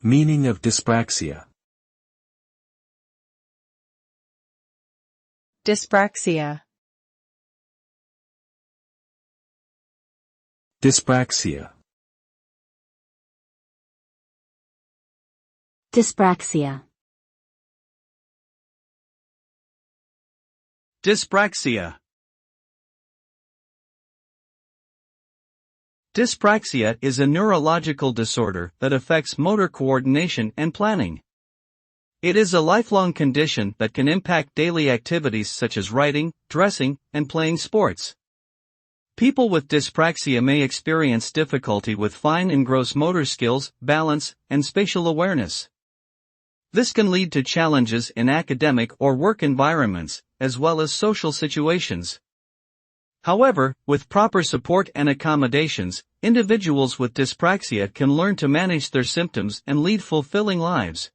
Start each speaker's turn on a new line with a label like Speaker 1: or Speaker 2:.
Speaker 1: Meaning of dyspraxia.
Speaker 2: Dyspraxia.
Speaker 1: Dyspraxia.
Speaker 3: Dyspraxia.
Speaker 4: Dyspraxia. Dyspraxia is a neurological disorder that affects motor coordination and planning. It is a lifelong condition that can impact daily activities such as writing, dressing, and playing sports. People with dyspraxia may experience difficulty with fine and gross motor skills, balance, and spatial awareness. This can lead to challenges in academic or work environments, as well as social situations. However, with proper support and accommodations, individuals with dyspraxia can learn to manage their symptoms and lead fulfilling lives.